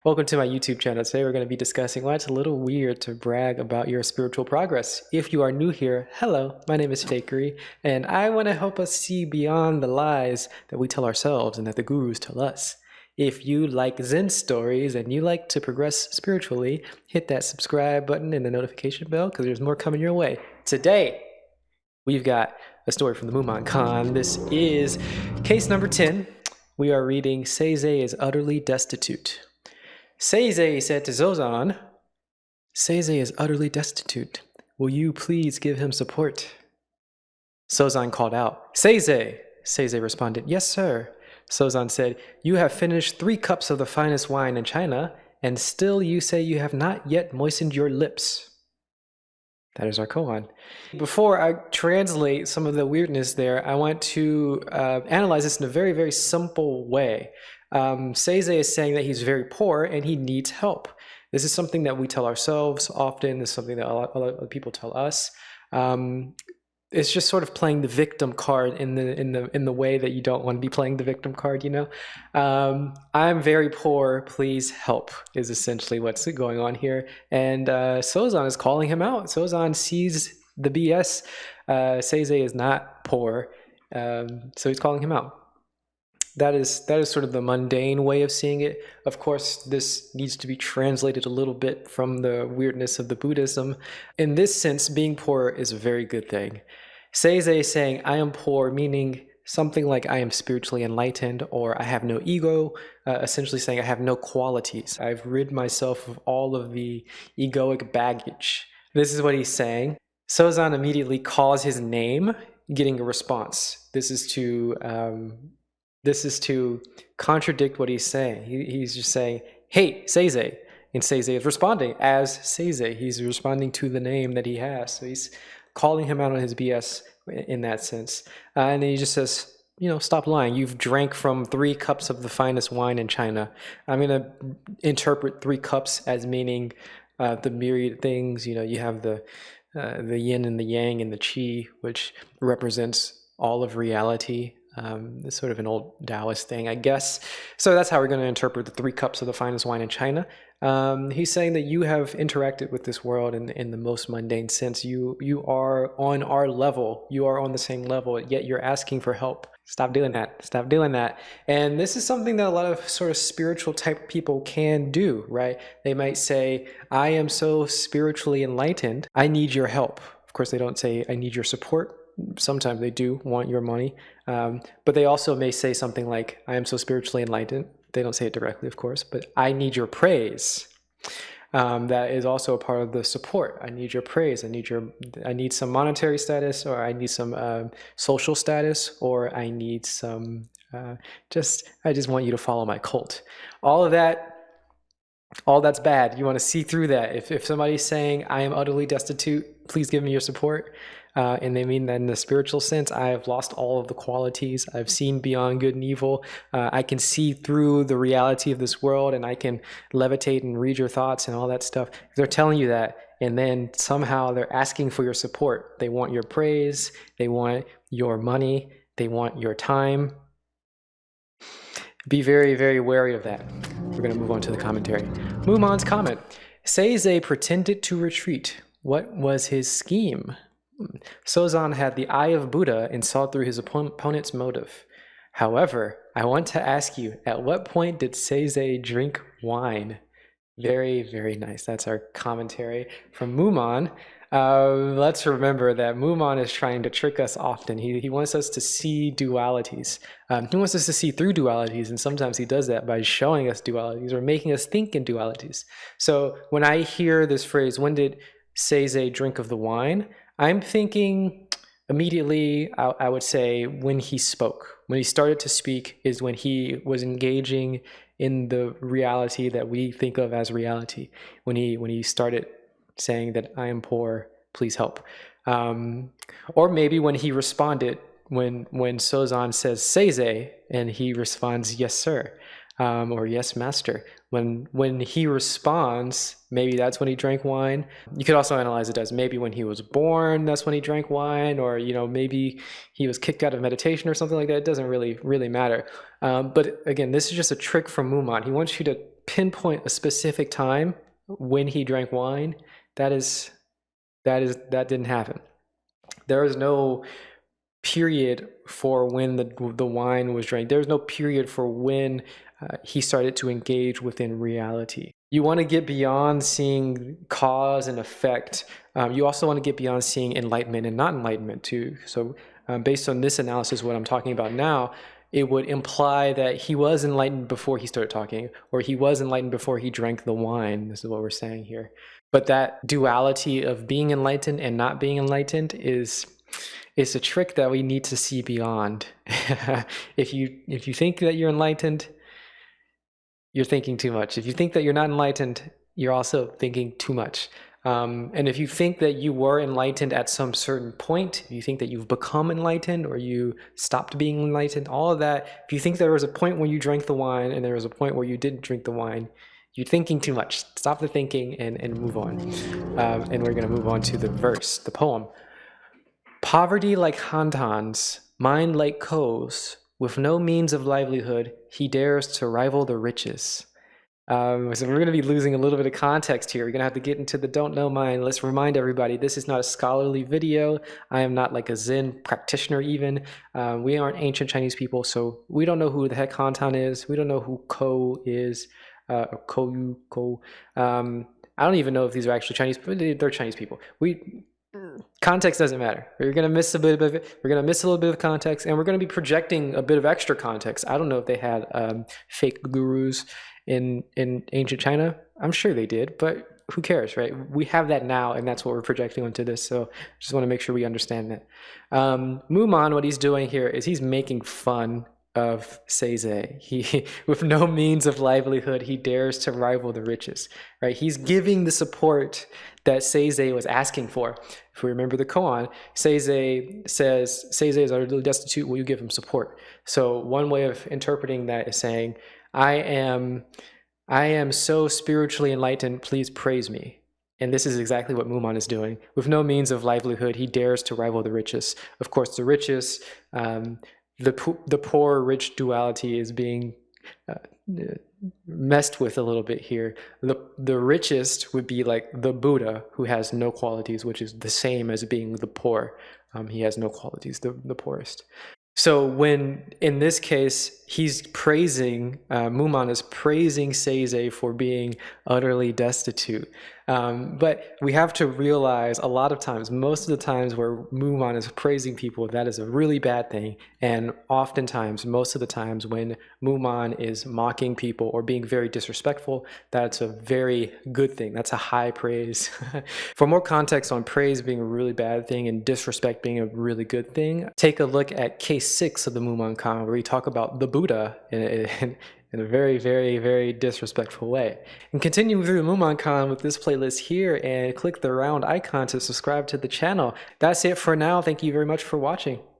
Welcome to my YouTube channel. Today we're going to be discussing why it's a little weird to brag about your spiritual progress. If you are new here, hello, my name is Fakery, and I want to help us see beyond the lies that we tell ourselves and that the gurus tell us. If you like Zen stories and you like to progress spiritually, hit that subscribe button and the notification bell because there's more coming your way. Today, we've got a story from the Mumonkan. This is case number 10. We are reading Seizei is Utterly Destitute. Seizei said to Zozan, Seizei is utterly destitute. Will you please give him support? Sozan called out, Seizei! Seizei responded, yes, sir. Sozan said, you have finished 3 cups of the finest wine in China, and still you say you have not yet moistened your lips. That is our koan. Before I translate some of the weirdness there, I want to analyze this in a very, very simple way. Seizei is saying that he's very poor and he needs help. This is something that we tell ourselves often. This is something that a lot of people tell us. It's just sort of playing the victim card in the way that you don't want to be playing the victim card, you know. I'm very poor, please help is essentially what's going on here. And Sozan is calling him out. Sozan sees the BS. Seizei is not poor, so he's calling him out. That is sort of the mundane way of seeing it. Of course, this needs to be translated a little bit from the weirdness of the Buddhism. In this sense, being poor is a very good thing. Seizei saying, I am poor, meaning something like I am spiritually enlightened, or I have no ego, essentially saying I have no qualities. I've rid myself of all of the egoic baggage. This is what he's saying. Sozan immediately calls his name, getting a response. This is to contradict what he's saying. He's just saying, hey, Seizei. And Seizei is responding as Seizei. He's responding to the name that he has. So he's calling him out on his BS in that sense. And then he just says, you know, stop lying. You've drank from 3 cups of the finest wine in China. I'm going to interpret 3 cups as meaning the myriad things. You know, you have the yin and the yang and the qi, which represents all of reality. It's sort of an old Taoist thing, I guess. So that's how we're going to interpret the 3 cups of the finest wine in China. He's saying that you have interacted with this world in the most mundane sense. You are on our level. You are on the same level, yet you're asking for help. Stop doing that. Stop doing that. And this is something that a lot of sort of spiritual type people can do, right? They might say, I am so spiritually enlightened, I need your help. Of course, they don't say, I need your support. Sometimes they do want your money, but they also may say something like, I am so spiritually enlightened. They don't say it directly, of course, but I need your praise. That is also a part of the support. I need your praise. I need some monetary status, or I need some social status, or I need some, I just want you to follow my cult. All that's bad. You want to see through that. If somebody's saying, I am utterly destitute, please give me your support. And they mean that in the spiritual sense, I have lost all of the qualities. I've seen beyond good and evil. I can see through the reality of this world, and I can levitate and read your thoughts and all that stuff. If they're telling you that, and then somehow they're asking for your support, they want your praise, they want your money, they want your time. Be very, very wary of that. We're going to move on to the commentary. Mumon's comment. Seizei pretended to retreat. What was his scheme? Sozan had the eye of Buddha and saw through his opponent's motive. However, I want to ask you, at what point did Seizei drink wine? Very, very nice. That's our commentary from Mumon. Let's remember that Mumon is trying to trick us often. He wants us to see dualities. He wants us to see through dualities, and sometimes he does that by showing us dualities or making us think in dualities. So when I hear this phrase, when did Seizei drink of the wine? I'm thinking immediately, I would say, when he spoke. When he started to speak is when he was engaging in the reality that we think of as reality. When he started saying that I am poor, please help. Or maybe when he responded, when Sozan says Seizei, and he responds, yes, sir, or yes, master. When he responds, maybe that's when he drank wine. You could also analyze it as maybe when he was born, that's when he drank wine, or maybe he was kicked out of meditation or something like that. It doesn't really matter. But again, this is just a trick from Mumon. He wants you to pinpoint a specific time when he drank wine, that didn't happen. There is no period for when the wine was drank. There's no period for when he started to engage within reality. You want to get beyond seeing cause and effect. You also want to get beyond seeing enlightenment and not enlightenment too. So based on this analysis, what I'm talking about now, it would imply that he was enlightened before he started talking, or he was enlightened before he drank the wine. This is what we're saying here. But that duality of being enlightened and not being enlightened is a trick that we need to see beyond. If you think that you're enlightened, you're thinking too much. If you think that you're not enlightened, you're also thinking too much. And if you think that you were enlightened at some certain point, if you think that you've become enlightened or you stopped being enlightened, all of that, if you think there was a point when you drank the wine and there was a point where you didn't drink the wine, you're thinking too much. Stop the thinking and move on. And we're going to move on to the verse, the poem. Poverty like Hantan's, mind like Ko's, with no means of livelihood, he dares to rival the riches. So we're going to be losing a little bit of context here. We're going to have to get into the don't know mind. Let's remind everybody, this is not a scholarly video. I am not like a Zen practitioner even. We aren't ancient Chinese people, so we don't know who the heck Hantan is. We don't know who Ko is, or Ko. I don't even know if these are actually Chinese, but they're Chinese people. Context doesn't matter. We're going to miss a bit of it. We're going to miss a little bit of context, and we're going to be projecting a bit of extra context. I don't know if they had fake gurus in ancient China. I'm sure they did, but who cares, right? We have that now, and that's what we're projecting onto this. So just want to make sure we understand that. Mumon, what he's doing here is he's making fun of Seizei. He, with no means of livelihood, he dares to rival the riches, right? He's giving the support that Seizei was asking for. If we remember the Koan, Seizei says, Seizei is utterly destitute, will you give him support? So one way of interpreting that is saying, I am so spiritually enlightened, please praise me. And this is exactly what Mumon is doing. With no means of livelihood, he dares to rival the richest. Of course, the richest, the poor-rich duality is being messed with a little bit here. The richest would be like the Buddha, who has no qualities, which is the same as being the poor. He has no qualities, the poorest. So when, in this case, he's praising, Mumon is praising Seizei for being utterly destitute. But we have to realize a lot of times, most of the times where Mumon is praising people, that is a really bad thing. And oftentimes, most of the times when Mumon is mocking people or being very disrespectful, that's a very good thing. That's a high praise. For more context on praise being a really bad thing and disrespect being a really good thing, take a look at case 6 of the Mumonkan, where we talk about the Buddha in a very, very, very disrespectful way. And continue through the Mumonkan with this playlist here, and click the round icon to subscribe to the channel. That's it for now. Thank you very much for watching.